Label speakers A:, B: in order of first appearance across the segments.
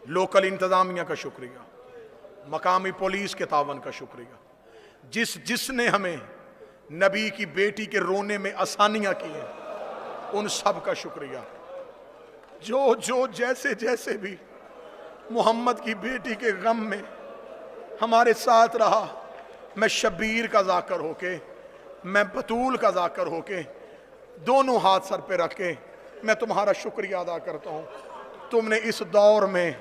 A: Local इंतजामिया का शुक्रिया, मकामी पुलिस के तावन का शुक्रिया, जिसने हमें नबी की बेटी के रोने में आसानियां की हैं, उन सब का शुक्रिया। जो जैसे जैसे भी मोहम्मद की बेटी के गम में हमारे साथ रहा, मैं शब्बीर का जाकर होके, मैं बतूल का जाकर होके, दोनों हाथ सर पे रख के मैं तुम्हारा शुक्रिया अदा करता हूं। तुमने इस दौर में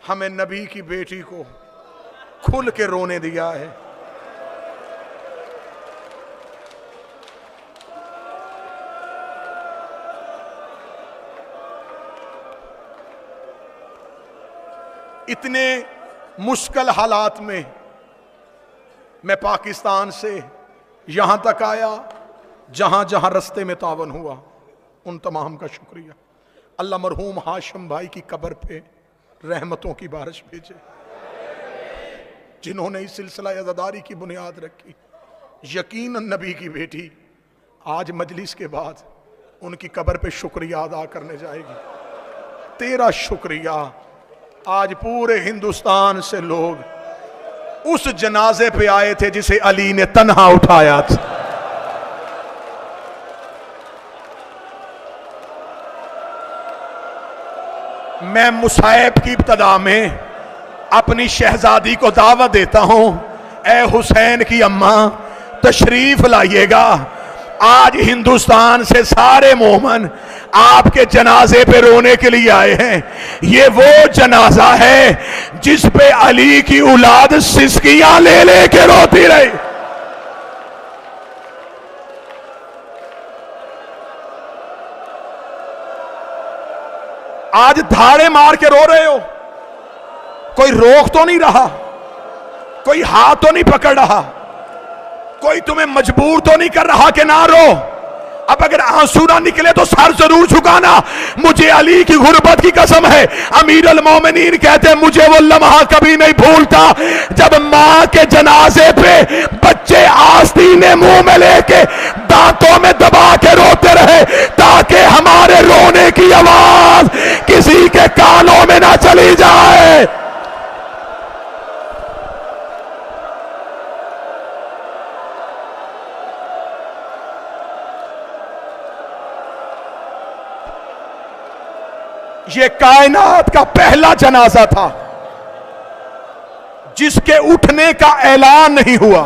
A: हमें नबी की बेटी को खुल के रोने दिया है। इतने मुश्किल हालात में मैं पाकिस्तान से यहां तक आया, जहां जहां रस्ते में तावन हुआ, उन तमाम का शुक्रिया। अल्लाह मरहूम हाशिम भाई की कब्र पे रहमतों की बारिश भेजे, जिन्होंने इस सिलसिला अज़ादारी की बुनियाद रखी। यकीनन नबी की बेटी आज मजलिस के बाद उनकी कब्र पे शुक्रिया अदा करने जाएगी। तेरा शुक्रिया। आज पूरे हिंदुस्तान से लोग उस जनाजे पे आए थे जिसे अली ने तन्हा उठाया था। मैं मुसाइब की इब्तदा में अपनी शहजादी को दावत देता हूं, ए हुसैन की अम्मा तशरीफ लाइएगा। आज हिंदुस्तान से सारे मोमन आपके जनाजे पे रोने के लिए आए हैं। ये वो जनाजा है जिस पे अली की औलाद सिसकियां ले लेके रोती रही। आज धाड़े मार के रो रहे हो, कोई रोक तो नहीं रहा, कोई हाथ तो नहीं पकड़ रहा, कोई तुम्हें मजबूर तो नहीं कर रहा कि ना रो। अब अगर आंसू ना निकले तो सर जरूर झुकाना। मुझे अली की गुर्बत की कसम है, अमीर अल मोमिनीन कहते मुझे वो लम्हा कभी नहीं भूलता जब मां के जनाजे पे बच्चे आस्तीने मुंह में लेके दांतों में दबा के रोते रहे, ताकि हमारे रोने की आवाज किसी के कानों में ना चली जाए। ये कायनात का पहला जनाजा था जिसके उठने का ऐलान नहीं हुआ।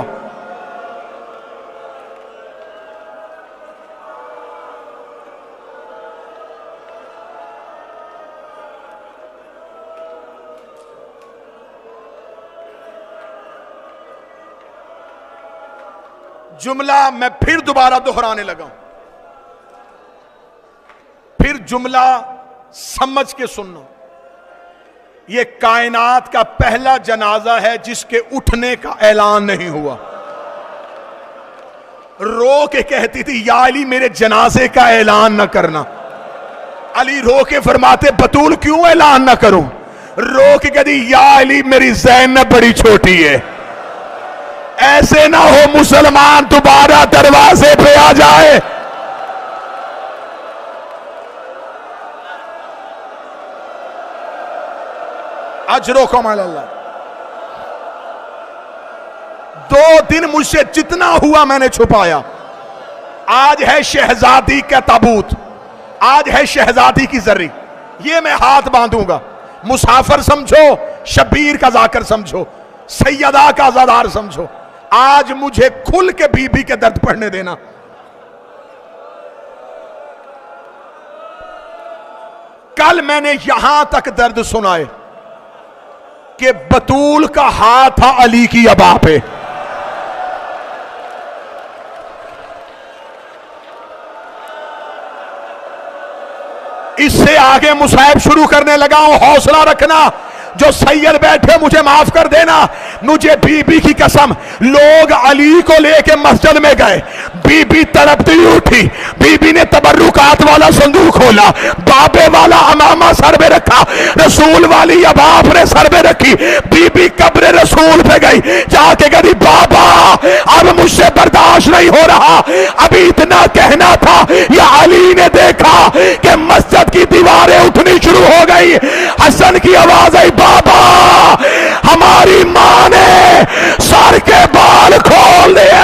A: जुमला मैं फिर दोबारा दोहराने लगा, फिर जुमला समझ के सुनना। यह कायनात का पहला जनाजा है जिसके उठने का ऐलान नहीं हुआ। रो के कहती थी या अली मेरे जनाजे का ऐलान न करना। अली रो के फरमाते बतूल क्यों ऐलान न करूं। रो के कहती या अली मेरी ज़ैनब बड़ी छोटी है, ऐसे ना हो मुसलमान दोबारा दरवाजे पे आ जाए। अजरो कमाल अल्लाह। 2 दिन मुझसे जितना हुआ मैंने छुपाया। आज है शहजादी का ताबूत, आज है शहजादी की जर्री, ये मैं हाथ बांधूंगा। मुसाफिर समझो, शब्बीर का जाकर समझो, सैयदा का आज़ादार समझो। आज मुझे खुल के बीबी के दर्द पढ़ने देना। कल मैंने यहां तक दर्द सुनाए कि बतूल का हाथ था अली की अबा पे। इससे आगे मुसाइब शुरू करने लगा हूं, हौसला रखना। जो सैयद बैठे मुझे माफ कर देना। मुझे बीबी की कसम, लोग अली को लेके मस्जिद में गए, बीबी तड़पती उठी, बीबी ने तबर्रुकात वाला संदूक खोला, बाबे वाला अमामा सर में रखा, रसूल वाली अबाफ ने सर में रखी, बीबी कब्र रसूल पे गई, जाके कही बाबा अब मुझसे बर्दाश्त नहीं हो रहा। अभी इतना कहना था, या अली ने देखा कि मस्जिद की दीवारें उठनी शुरू हो गई। हसन की आवाज आई, बाबा हमारी मां ने सर के बाल खोल दिए।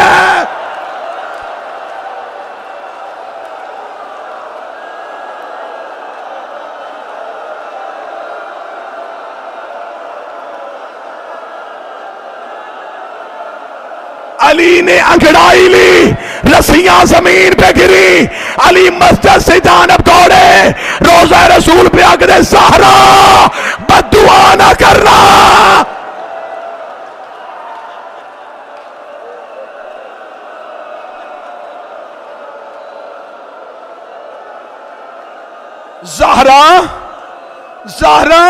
A: अली ने अंगड़ाई ली, रस्सियां जमीन पे गिरी, अली मस्जिद से जानब दौड़े, रोज़ा रसूल पे आगे ज़हरा बद्दुआ ना करना। ज़हरा, ज़हरा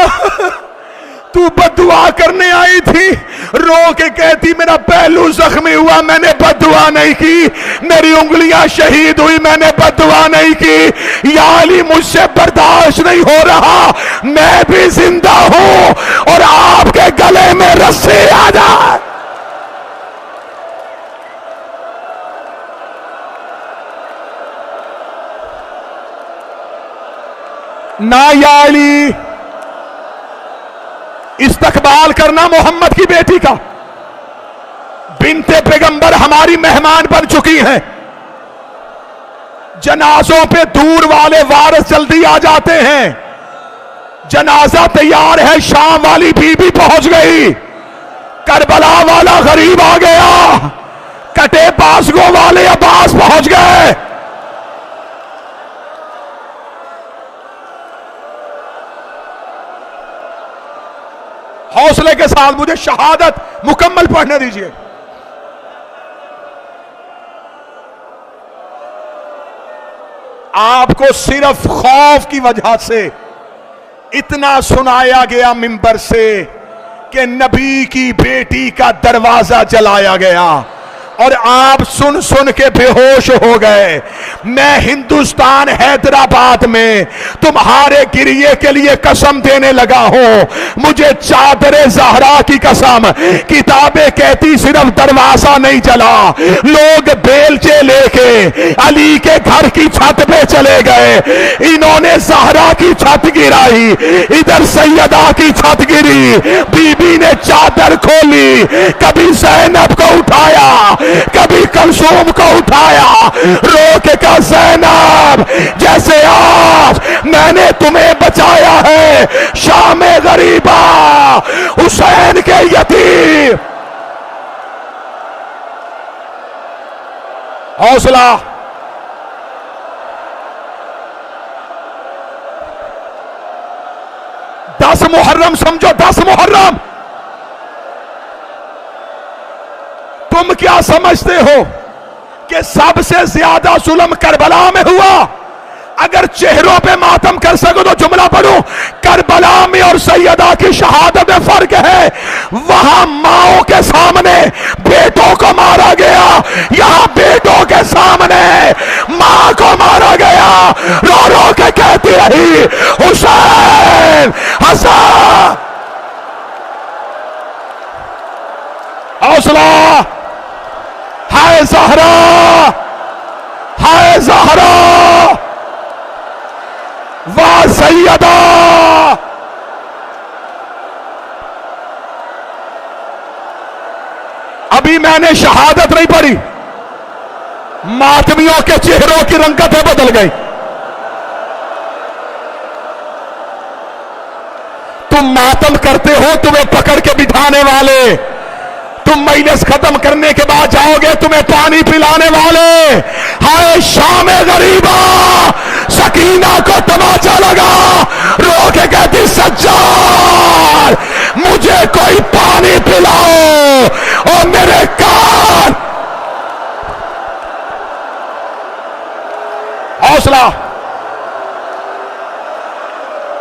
A: तू बद्दुआ करने आई थी, रो के कहती मेरा पहलू जख्मी हुआ, मैंने बद्दुआ नहीं की, मेरी उंगलियां शहीद हुई, मैंने बद्दुआ नहीं की। या अली मुझसे बर्दाश्त नहीं हो रहा, मैं भी जिंदा हूं और आपके गले में रस्सी आ जाए। ना या अली इस्तकबाल करना मोहम्मद की बेटी का। बिनते पैगंबर हमारी मेहमान बन चुकी हैं। जनाजों पे दूर वाले वारिस जल्दी आ जाते हैं। जनाजा तैयार है, शाम वाली बीबी पहुंच गई, करबला वाला गरीब आ गया, कटे बासगो वाले अब्बास पहुंच गए। हौसले के साथ मुझे शहादत मुकम्मल पढ़ने दीजिए। आपको सिर्फ खौफ की वजह से इतना सुनाया गया मिंबर से कि नबी की बेटी का दरवाजा जलाया गया और आप सुन सुन के बेहोश हो गए। मैं हिंदुस्तान हैदराबाद में तुम्हारे गिरिए के लिए कसम देने लगा हूं, मुझे चादरे ज़हरा की कसम, किताबें कहती सिर्फ दरवाजा नहीं जला, लोग बेलचे लेके अली के घर की छत पे चले गए, इन्होंने ज़हरा की छत गिराई, इधर सैयदा की छत गिरी, बीबी ने चादर खोली, कभी ज़ैनब को उठाया, कभी कलसूम को उठाया, रो के कहा ज़ैनब जैसे आज मैंने तुम्हें बचाया है, शाम गरीबा हुसैन के यतीम। हौसला, दस मुहर्रम समझो, 10 मुहर्रम। तुम क्या समझते हो कि सबसे ज्यादा जुल्म करबला में हुआ? अगर चेहरों पे मातम कर सको तो जुमला पढ़ो, करबला में और सैयदा की शहादत में फर्क है। वहां माओं के सामने बेटों को मारा गया, यहां बेटों के सामने मां को मारा गया। रो रो के कहती रही हुसैन हसन। हौसला, हाय ज़हरा, हाय ज़हरा, वाह सैयदा। अभी मैंने शहादत नहीं पढ़ी, मातमियों के चेहरों की रंगतें बदल गई। तुम मातम करते हो, तुम्हें पकड़ के बिठाने वाले, तुम मजलिस खत्म करने के बाद जाओगे, तुम्हें पानी पिलाने वाले। हाय शाम गरीबा, सकीना को तमाचा लगा, रो के कहती सज्जाद मुझे कोई पानी पिलाओ और मेरे कान। हौसला,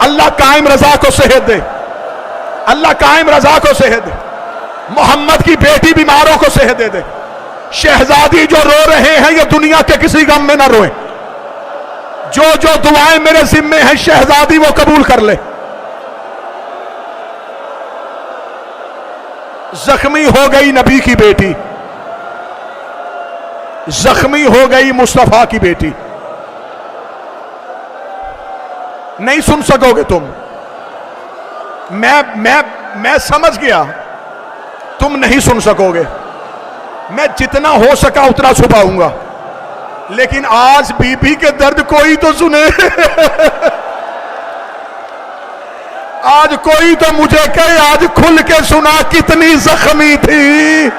A: अल्लाह कायम रजा को सेहत दे, अल्लाह कायम रजा को सेहत दे, मोहम्मद की बेटी बीमारों को सेहत दे दे। शहजादी जो रो रहे हैं ये दुनिया के किसी गम में ना रोए। जो जो दुआएं मेरे जिम्मे हैं शहजादी वो कबूल कर ले। जख्मी हो गई नबी की बेटी, जख्मी हो गई मुस्तफा की बेटी। नहीं सुन सकोगे तुम। मैं समझ गया तुम नहीं सुन सकोगे। मैं जितना हो सका उतना छुपाऊंगा, लेकिन आज बीबी के दर्द कोई तो सुने। आज कोई तो मुझे कहे, आज खुल के सुना कितनी जख्मी थी।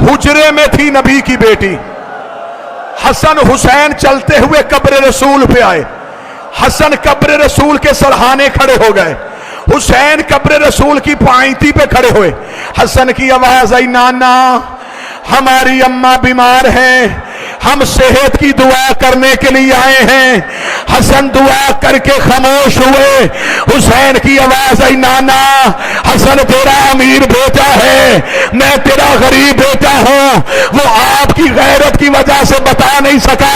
A: हुजरे में थी नबी की बेटी। हसन हुसैन चलते हुए कब्र रसूल पे आए। हसन कब्र रसूल के सरहाने खड़े हो गए, हुसैन कब्र रसूल की पायती पे खड़े हुए। हसन की आवाज आई, नाना हमारी अम्मा बीमार है, हम सेहत की दुआ करने के लिए आए हैं। हसन दुआ करके खामोश हुए। हुसैन की आवाज आई, नाना हसन तेरा अमीर बेटा है, मैं तेरा गरीब बेटा हूं। वो आपकी गैरत की वजह से बता नहीं सका,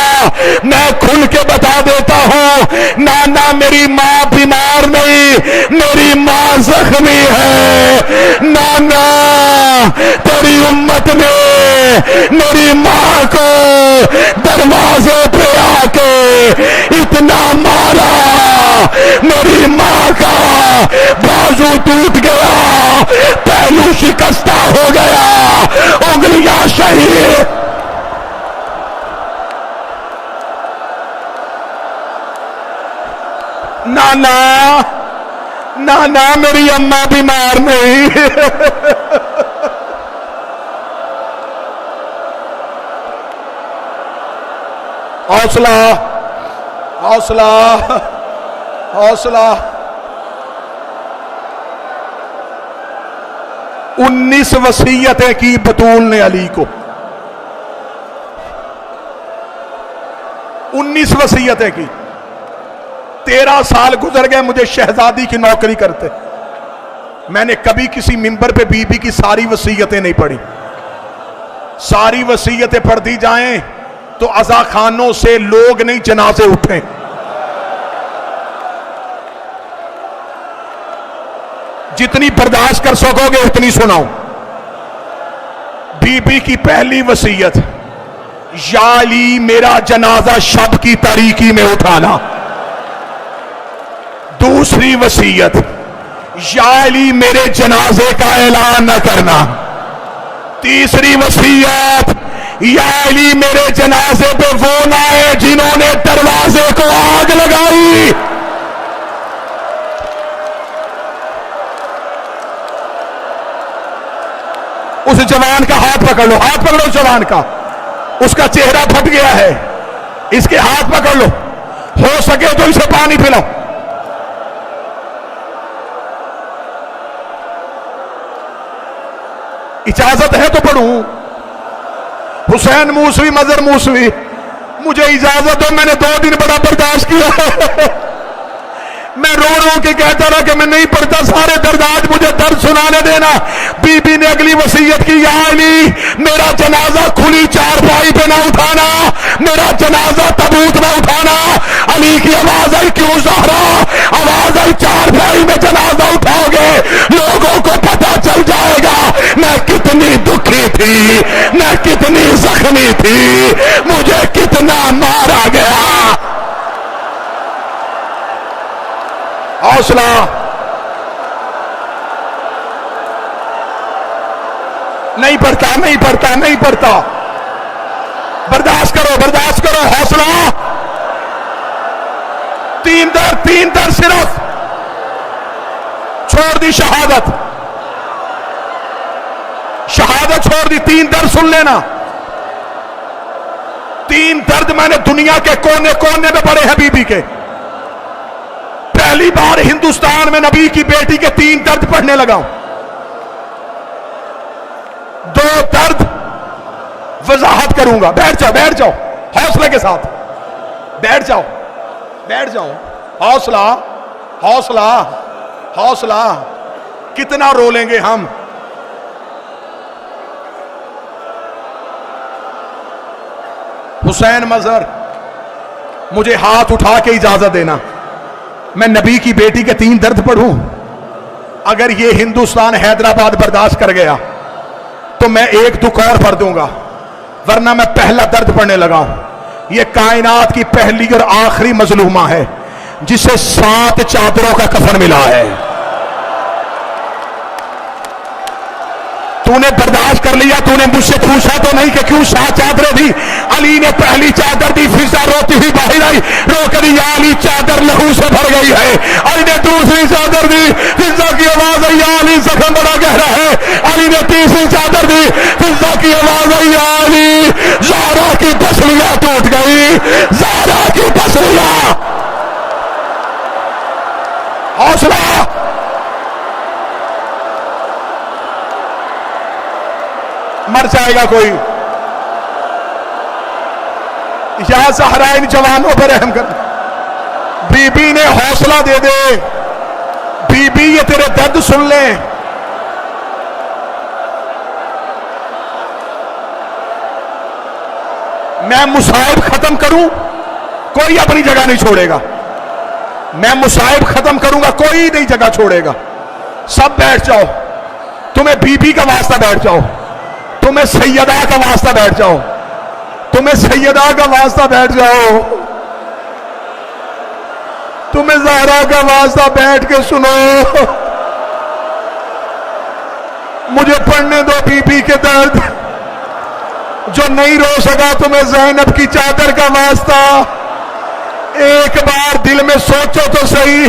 A: मैं खुल के बता देता हूं। नाना मेरी मां बीमार नहीं, मेरी मां जख्मी है। नाना तेरी उम्मत ने मेरी मां को दरवाजे पे आके इतना मारा, मेरी मां का बाजू टूट गया, पहलू शिकस्ता हो गया, उंगलियां शहीद। नाना नाना मेरी अम्मा बीमार नहीं। हौसला हौसला हौसला। 19 वसीयतें की बतूल ने अली को, 19 वसीयतें की। 13 साल गुजर गए मुझे शहजादी की नौकरी करते। मैंने कभी किसी मिंबर पे बीबी की सारी वसीयतें नहीं पढ़ी। सारी वसीयतें पढ़ दी जाएं तो अज़ा खानों से लोग नहीं जनाजे उठे। जितनी बर्दाश्त कर सकोगे उतनी सुनाओ। बीबी की पहली वसीयत, या अली मेरा जनाजा शब की तारीकी में उठाना। दूसरी वसीयत, या अली मेरे जनाजे का ऐलान न करना। तीसरी वसीयत, या अली मेरे जनाजे पे वो ना आए जिन्होंने दरवाजे को आग लगाई। उस जवान का हाथ पकड़ लो, हाथ पकड़ो जवान का, उसका चेहरा फट गया है, इसके हाथ पकड़ लो, हो सके तो इसे पानी पिलाओ। इजाजत है तो पढ़ूं। हुसैन मूसवी मजर मूसवी, मुझे इजाजत हो, मैंने 2 दिन बड़ा बर्दाश्त किया। मैं रो रो के कहता रहा कि मैं नहीं पढ़ता, सारे दर्द आज मुझे दर्द सुनाने देना। बीबी ने अगली वसीयत की, या अली मेरा जनाजा खुली चारपाई पे ना उठाना, मेरा जनाजा तबूत में उठाना। अली की आवाज आई, क्यों ज़हरा? आवाज आई, चारपाई में जनाजा उठाओगे लोगों को पता चल जाएगा मैं कितनी दुखी थी, मैं कितनी जख्मी थी, मुझे कितना मारा गया। हौसला। नहीं पढ़ता, नहीं पढ़ता, नहीं पढ़ता, बर्दाश्त करो, बर्दाश्त करो। हौसला। 3 दर सिर्फ छोड़ दी। शहादत, शहादत छोड़ दी। 3 दर्द सुन लेना। 3 दर्द मैंने दुनिया के कोने कोने में पड़े हैं बीबी के। पहली बार हिंदुस्तान में नबी की बेटी के 3 दर्द पढ़ने लगा हूं। 2 दर्द वजाहत करूंगा। बैठ जाओ, बैठ जाओ, हौसले के साथ बैठ जाओ, बैठ जाओ। हौसला, हौसला, हौसला। कितना रो लेंगे हम। हुसैन मजहर, मुझे हाथ उठा के इजाजत देना, मैं नबी की बेटी के 3 दर्द पढ़ूं। अगर ये हिंदुस्तान हैदराबाद बर्दाश्त कर गया तो मैं एक दुख और पढ़ दूंगा, वरना मैं पहला दर्द पढ़ने लगा हूं। ये कायनात की पहली और आखिरी मजलूमा है जिसे 7 चादरों का कफन मिला है। तूने बर्दाश्त कर लिया, तूने मुझसे पूछा तो नहीं कि क्यों 7 चादरें दी। अली ने पहली चादर दी, फिजा रोती हुई बाहर आई, रोक दी, अली चादर लहू से भर गई है। अली ने दूसरी चादर दी, फिजा की आवाज आई, अली जख्म बड़ा गहरा है। अली ने तीसरी चादर दी, फिजा की आवाज आई, अली ज़हरा की पसलियां टूट गई, ज़हरा की पसलियां। हौसला, मर जाएगा कोई। या ज़हरा इन जवानों पर रहम कर। बीबी ने हौसला दे दे, बीबी ये तेरे दर्द सुन ले। मैं मुसाइब खत्म करूं, कोई अपनी जगह नहीं छोड़ेगा। मैं मुसाइब खत्म करूंगा, कोई नहीं जगह छोड़ेगा। सब बैठ जाओ, तुम्हें बीबी का वास्ता बैठ जाओ, तुम्हें सैयदा का वास्ता बैठ जाओ, तुम्हें सैयदा का वास्ता बैठ जाओ, तुम्हें ज़हरा का वास्ता बैठ के सुनो। मुझे पढ़ने दो बीबी के दर्द। जो नहीं रो सका तुम्हें ज़ैनब की चादर का वास्ता। एक बार दिल में सोचो तो सही,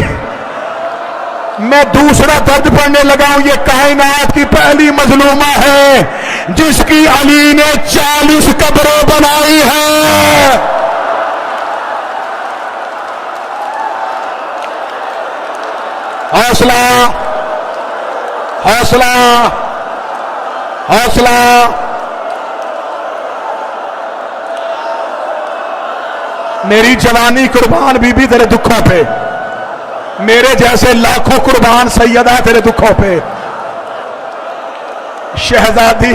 A: मैं दूसरा दर्द पढ़ने लगा हूं। ये कायनात की पहली मजलूमा है जिसकी अली ने 40 कब्रें बनाई है। हौसला, हौसला, हौसला। मेरी जवानी कुर्बान बीबी तेरे दुखों पे, मेरे जैसे लाखों कुर्बान सैयदा तेरे दुखों पे। शहजादी,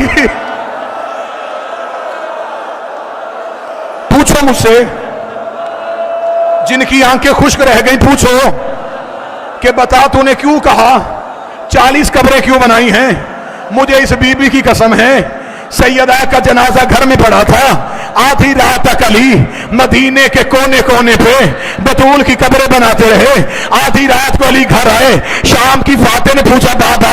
A: पूछो मुझसे, जिनकी आंखें खुश्क रह गई, पूछो कि बता तूने क्यों कहा 40 कब्रें क्यों बनाई हैं। मुझे इस बीबी की कसम है, सैयदा का जनाजा घर में पड़ा था, आधी रात तक अली मदीने के कोने कोने पे बतूल की कब्रें बनाते रहे। आधी रात को अली घर आए, शाम की फाते ने पूछा बाबा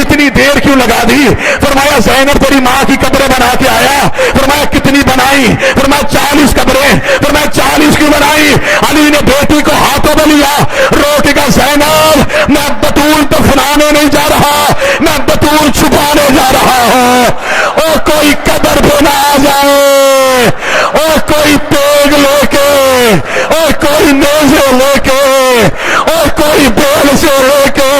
A: इतनी देर क्यों लगा दी। फरमाया ज़ैनब तेरी माँ की कब्रें बना के आया। फरमाया कितनी बनाई। फरमाया 40 कब्रें। फरमाया 40 क्यों बनाई। अली ने बेटी को हाथों में लिया, रोकेगा ज़ैनब मैं बतूल दफनाने नहीं जा रहा, मैं बतूल छुपाने जा रहा हूं। और कोई कब्र पे ना आ जाए, और कोई तेग लेके, और कोई नेज़े लेके, और कोई बेल से लेके।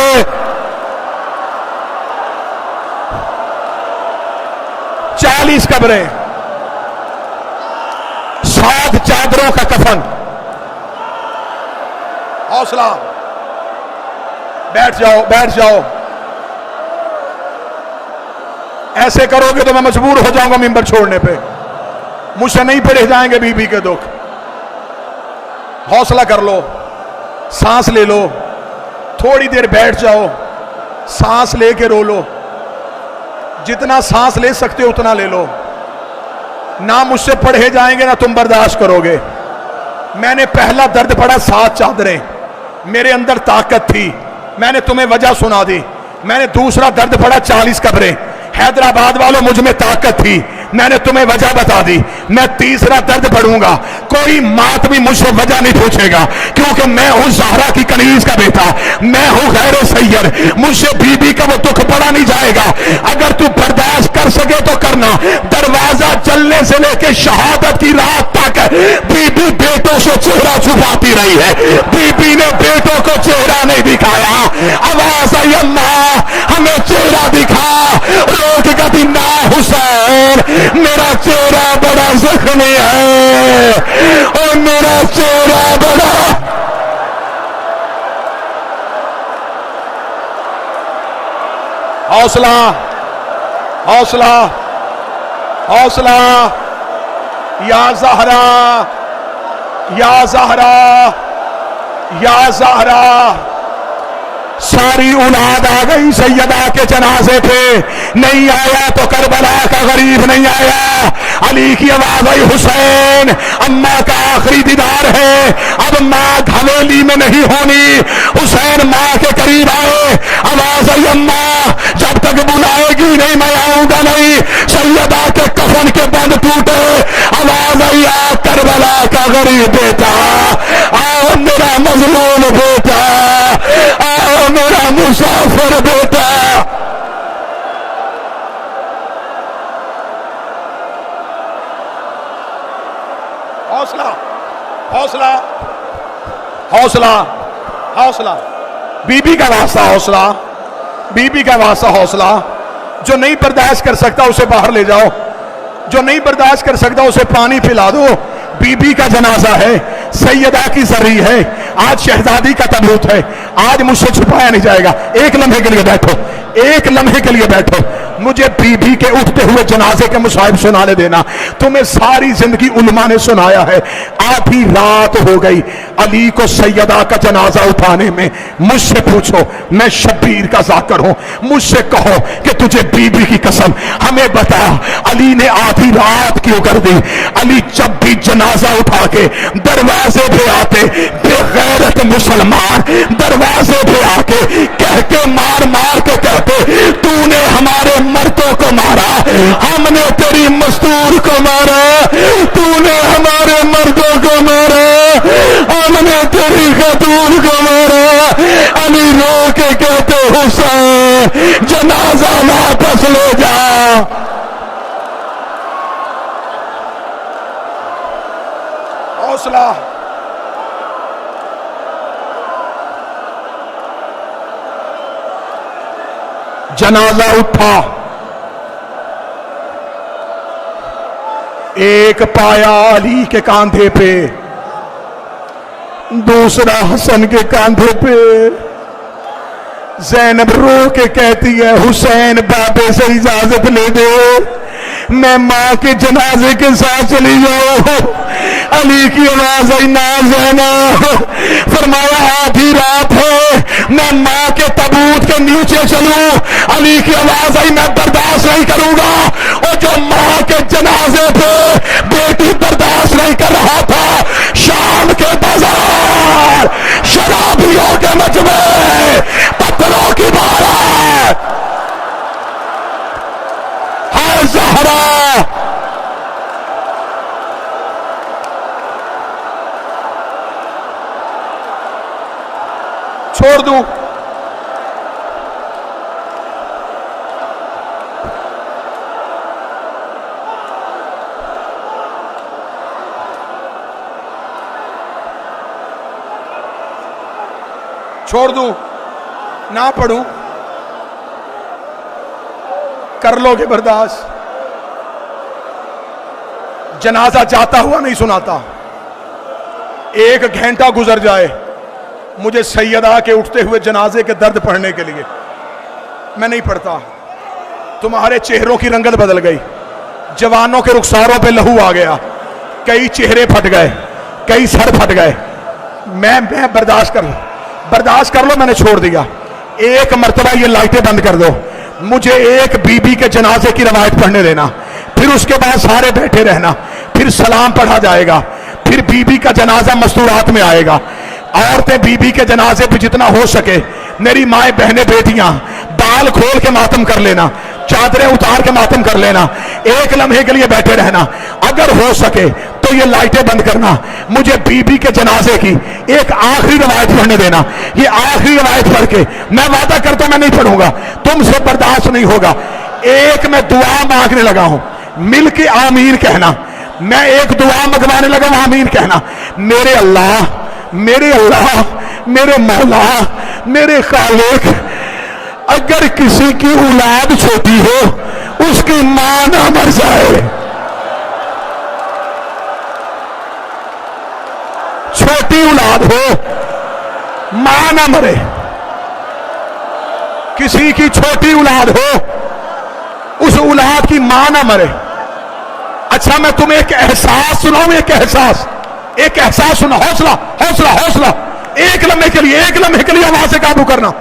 A: 40 कब्रें, 7 चादरों का कफन। हौसला, बैठ जाओ, बैठ जाओ। ऐसे करोगे तो मैं मजबूर हो जाऊंगा मिंबर छोड़ने पे। मुझसे नहीं पढ़े जाएंगे बीबी के दुख। हौसला कर लो, सांस ले लो, थोड़ी देर बैठ जाओ, सांस लेके रो लो। जितना सांस ले सकते हो उतना ले लो। ना मुझसे पढ़े जाएंगे ना तुम बर्दाश्त करोगे। मैंने पहला दर्द पढ़ा 7 चादरें, मेरे अंदर ताकत थी, मैंने तुम्हें वजह सुना दी। मैंने दूसरा दर्द पढ़ा 40 कब्रें, हैदराबाद वालों मुझ में ताकत थी, मैंने तुम्हें वजह बता दी। मैं तीसरा दर्द पढ़ूंगा, कोई मात भी मुझसे वजह नहीं पूछेगा, क्योंकि मैं हूं ज़हरा की कनीज का बेटा, मैं हूं गैर सैयद। मुझसे बीबी का वो दुख पड़ा नहीं जाएगा। अगर तू बर्दाश्त कर सके तो करना। दरवाजा चलने से लेके शहादत की रात तक बीबी बेटों से चेहरा छुपाती रही है। बीबी ने बेटों को चेहरा नहीं दिखाया। आवाज आई अल्लाह हमें चेहरा दिखा। रोक कभी ना हुसैन मेरा चेहरा बड़ा जख्मी है, और मेरा चेहरा बड़ा। हौसला, हौसला, हौसला। या ज़हरा, या ज़हरा, या ज़हरा। सारी औलाद आ गई सैयदा के जनाजे पे। नहीं आया तो करबला का गरीब नहीं आया। अली की आवाज आई, हुसैन अम्मा का आखिरी दीदार है, अब माँ हवेली में नहीं होनी। हुसैन माँ के करीब आए, आवाज आई, अम्मा जब तक बुलाएगी नहीं मैं आऊंगा नहीं। सैयदा के कफन के बंद टूटे, आवाज आई, आ करबला का गरीब बेटा, आओ मेरा मजलूम बेटा, आओ मेरा मुसाफिर बेटा। हौसला, हौसला, हौसला, हौसला। बीबी का वास्ता हौसला, बीबी का वास्ता हौसला। जो नहीं बर्दाश्त कर सकता उसे बाहर ले जाओ, जो नहीं बर्दाश्त कर सकता उसे पानी पिला दो। बीबी का जनाजा है, सैयदा की जरी है, आज शहजादी का तबूत है, आज मुझसे छुपाया नहीं जाएगा। एक लम्हे के लिए बैठो, एक लम्हे के लिए बैठो, मुझे बीबी के उठते हुए जनाजे के मुसाहिब सुनाने देना। तुम्हें सारी जिंदगी उलमा ने सुनाया है, आधी रात हो गई अली को सैयदा का जनाजा उठाने में। मुझसे पूछो, मैं शब्बीर का जाकर हूं, मुझसे कहो कि तुझे बीबी की कसम हमें बता, अली ने आधी रात क्यों कर दी? अली जब भी जनाजा उठा के दरवाजे पे आते, बेगैरत मुसलमान दरवाजे पे आके कह के मार मार के कहते, तूने हमारे मर्दों को मारा, हमने तेरी मस्तूर को मारा, तूने हमारे मर्दों को मारा, हमने तेरी खतून को मारा। अली रो के कहते, हुसैन जनाजा वापस ले जा। हौसला, जनाजा उठा, एक पाया अली के कांधे पे, दूसरा हसन के कांधे पे। ज़ैनब रो के कहती है, हुसैन बाबे से इजाजत ले दे, मैं माँ के जनाजे के साथ चली जाऊं। अली की आवाज आई, ना ज़ैनब, फरमाया आधी रात है, मैं माँ के तबूत के नीचे चलूं। अली की आवाज आई, मैं बर्दाश्त नहीं करूंगा। और जो माँ के जनाजे पे बेटी बर्दाश्त नहीं कर रहा था, शाम के बाजार शराबियों के मजमे, पत्थरों की बारात, हर ज़हरा छोड़ दूं, छोड़ दूं, ना पढ़ूं, कर लोगे बर्दाश्त। जनाजा जाता हुआ नहीं सुनाता, एक घंटा गुजर जाए मुझे सैयदा के उठते हुए जनाजे के दर्द पढ़ने के लिए, मैं नहीं पढ़ता। तुम्हारे चेहरों की रंगत बदल गई, जवानों के रुखसारों पे लहू आ गया, कई चेहरे फट गए, कई सर फट गए। मैं बर्दाश्त कर लो, मैंने छोड़ दिया। एक मर्तबा ये लाइटें बंद कर दो, मुझे एक बीबी के जनाजे की रवायत पढ़ने देना, फिर उसके बाद सारे बैठे रहना, फिर सलाम पढ़ा जाएगा, फिर बीबी का जनाजा मस्तूरात में आएगा। औरतें बीबी के जनाजे पे जितना हो सके, मेरी माए बहनें बेटियां, बाल खोल के मातम कर लेना, चादरें उतार के मातम कर लेना, एक लम्हे के लिए बैठे रहना। अगर हो सके तो ये लाइटें बंद करना, मुझे बीबी के जनाजे की एक आखिरी रवायत पढ़ने देना। ये आखिरी रवायत पढ़ के मैं वादा करता हूं मैं नहीं पढ़ूंगा, तुमसे बर्दाश्त नहीं होगा। एक मैं दुआ मांगने लगा हूं, मिल के आमीन कहना। मैं एक दुआ मंगवाने लगा हूं, आमीन कहना। मेरे अल्लाह, मेरे अल्लाह, मेरे मौला, मेरे खालिक, अगर किसी की औलाद छोटी हो उसकी मां ना मर जाए, छोटी औलाद हो मां ना मरे, किसी की छोटी औलाद हो, उस औलाद की मां ना मरे। अच्छा मैं तुम्हें एक एहसास सुनाऊं, एक एहसास सुना। हौसला हौसला हौसला, एक लम्हे के लिए आवाज से काबू करना।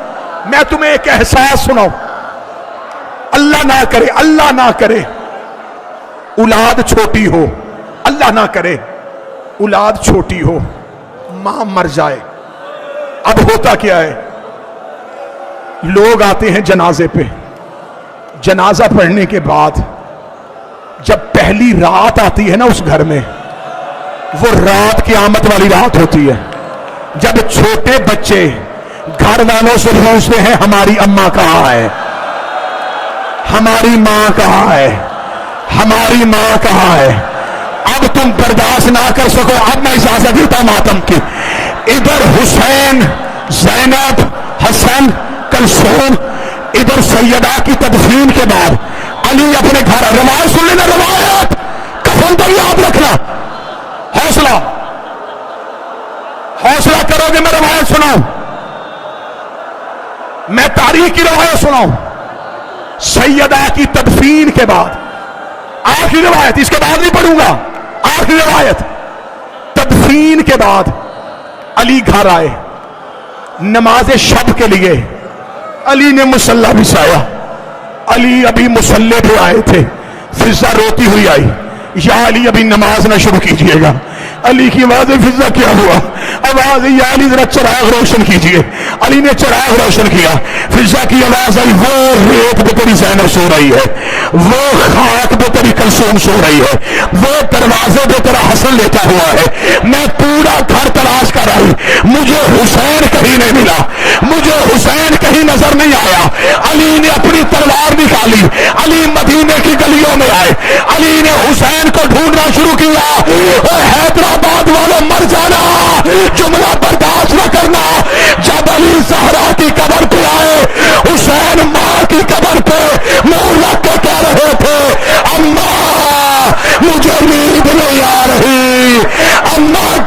A: मैं तुम्हें एक एहसास सुनाऊं। अल्लाह ना करे औलाद छोटी हो, अल्लाह ना करे औलाद छोटी हो, मां मर जाए। अब होता क्या है, लोग आते हैं जनाजे पे, जनाजा पढ़ने के बाद जब पहली रात आती है ना उस घर में, वो रात क़यामत वाली रात होती है। जब छोटे बच्चे घर वालों से पूछते हैं हमारी अम्मा कहां है, हमारी मां कहां है, हमारी मां कहां है। अब तुम बर्दाश्त ना कर सको, अब मैं इजाजत देता मातम की। इधर हुसैन, ज़ैनब, हसन, कलसूम, इधर सैयदा की तदफीन के बाद अली अपने घर। रवायत सुन लेना, रवायत कफन तक याद रखना। हौसला हौसला करोगे मैं रवायत सुनाऊं, मैं तारीख की रवायत सुनाऊं। सैयदा की तदफीन के बाद आखिरी रवायत, इसके बाद नहीं पढ़ूंगा, आखिरी रवायत। तदफीन के बाद अली घर आए नमाज शब के लिए। अली ने मुसल्ला बिछाया, अली अभी मुसल्ले पे आए थे, फिजा रोती हुई आई, या अली अभी नमाज ना शुरू कीजिएगा। अली की आवाज, फिजा क्या हुआ? आवाज, या अली जरा चिराग रोशन कीजिए। अली ने चिराग रोशन किया, फिजा की आवाज आई, वो रेत पे तेरी ज़ैनब सो रही है, वो खाक पे तेरी कलसूम सो रही है, वो दरवाजे पे तेरा हसन लेटा हुआ है। मैं पूरा घर तलाश कर आई, मुझे हुसैन कहीं नहीं मिला, मुझे हुसैन कहीं नजर नहीं आया। अली ने अपनी तलवार निकाली, अली मदीने की गलियों में आए, अली ने हुसैन को ढूंढना शुरू किया। हैदराबाद वालों मर जाना, जुमला बर्दाश्त न करना। जब अली सहरा की कब्र पे आए, हुसैन मां की कब्र पे मुंह रख के कह रहे थे, अम्मा मुझे नींद नहीं आ रही, अम्मा